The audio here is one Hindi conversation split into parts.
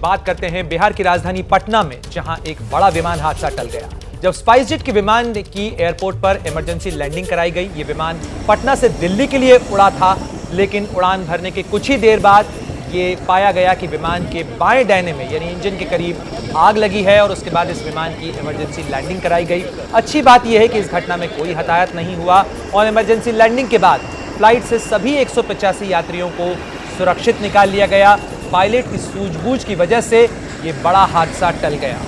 बात करते हैं बिहार की राजधानी पटना में, जहां एक बड़ा विमान हादसा टल गया। जब स्पाइसजेट के विमान की एयरपोर्ट पर इमरजेंसी लैंडिंग कराई गई, ये विमान पटना से दिल्ली के लिए उड़ा था, लेकिन उड़ान भरने के कुछ ही देर बाद ये पाया गया कि विमान के बाएं डैने में यानी इंजन के करीब आग लगी है और उसके बाद इस विमान की इमरजेंसी लैंडिंग कराई गई। अच्छी बात यह है कि इस घटना में कोई हताहत नहीं हुआ और इमरजेंसी लैंडिंग के बाद फ्लाइट से सभी 185 यात्रियों को सुरक्षित निकाल लिया गया। पायलट की सूझबूझ की वजह से ये बड़ा हादसा टल गया।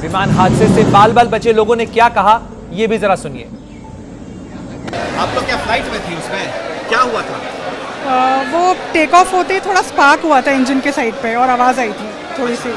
विमान हादसे से बाल बाल बचे लोगों ने क्या कहा, ये भी जरा सुनिए। आप लोग क्या फ्लाइट में थी, उसमें क्या हुआ था? वो टेक ऑफ होते ही थोड़ा स्पार्क हुआ था इंजन के साइड पे और आवाज़ आई थी थोड़ी सी।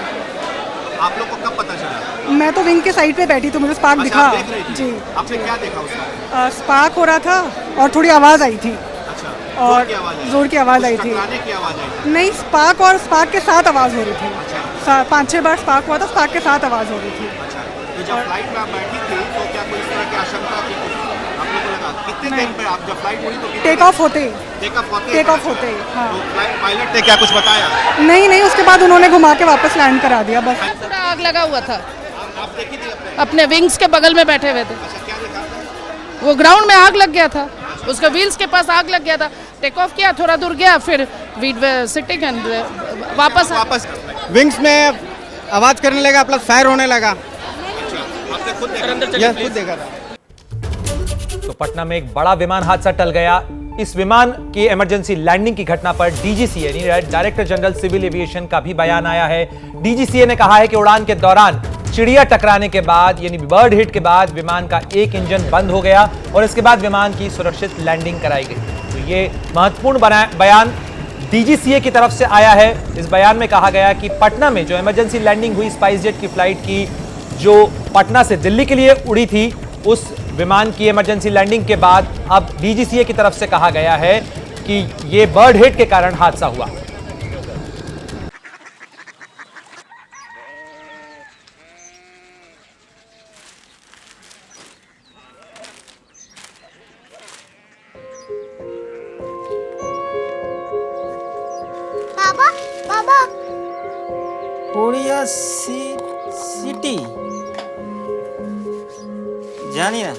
आप लोग को कब पता चला? मैं तो विंग के साइड पे बैठी तो मुझे स्पार्क अच्छा, दिखा। आप देख रही थी? जी। आपने क्या देखा उसमें? स्पार्क हो रहा था और थोड़ी आवाज़ आई थी। अच्छा, और जोर की आवाज़ आई थी। टकराने की आवाज़ आई थी? नहीं, स्पार्क और स्पार्क के साथ आवाज़ हो रही थी। अच्छा। 5-6 बार स्पार्क हुआ था, स्पार्क के साथ आवाज़ हो रही थी। अच्छा, तो जब फ्लाइट में आप बैठी थी तो क्या कोई इस तरह की आशंका की कुछ आपने को लगा? कितने नहीं। टाइम पे आप जब फ्लाइट उड़ी तो टेक ऑफ होते ही। टेक ऑफ होते टेक ऑफ होते ही, हाँ। तो फ्लाइट पायलट ने क्या कुछ बताया? नहीं, उसके बाद उन्होंने घुमा के वापस लैंड करा दिया बस। पूरा आग लगा हुआ था, आप देखी थी अपने विंग्स के बगल में बैठे हुए थे। अच्छा, क्या देखा? वो ग्राउंड में आग लग गया था, उसके व्हील्स के पास आग लग गया था। टेक ऑफ किया, थोड़ा दूर गया, फिर वी सिटिंग एंड वापस विंग्स में आवाज करने लगा प्लस फायर होने लगा। आपने खुद देखा? यह खुद देखा था। तो पटना में एक बड़ा विमान हादसा टल गया। इस विमान की इमरजेंसी लैंडिंग की घटना पर डीजीसीए यानी डायरेक्टर जनरल सिविल एविएशन का भी बयान आया है। डीजीसीए ने कहा है कि उड़ान के दौरान चिड़िया टकराने के बाद यानी बर्ड हिट के बाद विमान का एक इंजन बंद हो गया और इसके बाद विमान की सुरक्षित लैंडिंग कराई गई। तो ये महत्वपूर्ण बयान डीजीसीए की तरफ से आया है। इस बयान में कहा गया कि पटना में जो इमरजेंसी लैंडिंग हुई स्पाइसजेट की फ्लाइट की, जो पटना से दिल्ली के लिए उड़ी थी, उस विमान की इमरजेंसी लैंडिंग के बाद अब डीजीसीए की तरफ से कहा गया है कि ये बर्ड हिट के कारण हादसा हुआ। बाबा कोरिया सिटी जानिए ना।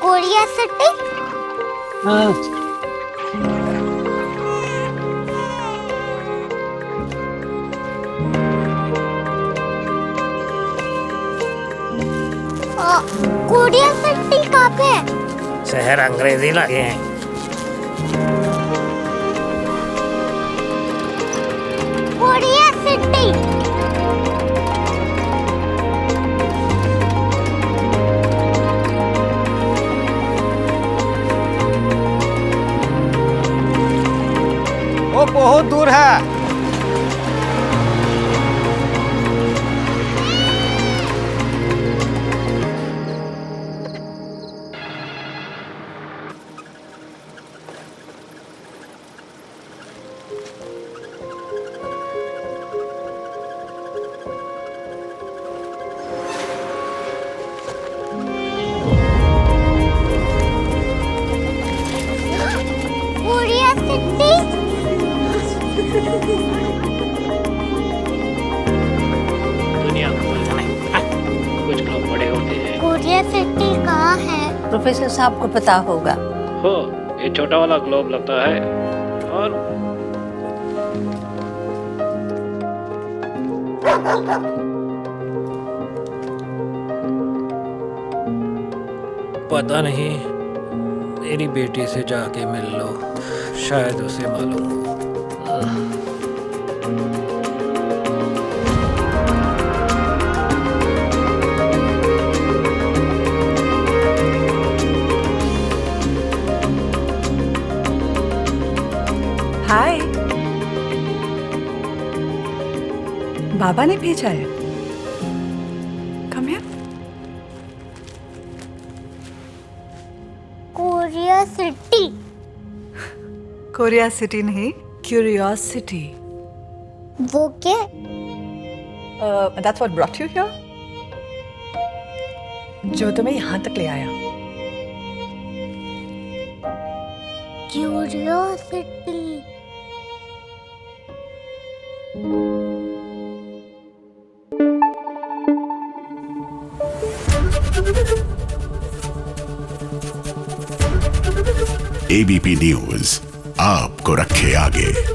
Korea city. कोरिया सिटी कहाँ पे है? शहर अंग्रेजी लगे हैं। Korea city. वो बहुत दूर है। Korea city. दुनिया कुछ लोग बड़े होते हैं। कोरिया सिटी कहाँ है? प्रोफेसर साहब को पता होगा। हो, ये छोटा वाला ग्लोब लगता है और पता नहीं, मेरी बेटी से जाके मिल लो, शायद उसे मालूम हो। हाय, बाबा ने भेजा है। Come here. Korea city. Korea city नहीं, क्यूरियोसिटी वो क्या? That's what brought you here, जो तुम्हें यहाँ तक ले आया। क्यूरियोसिटी। एबीपी न्यूज आपको रखे आगे।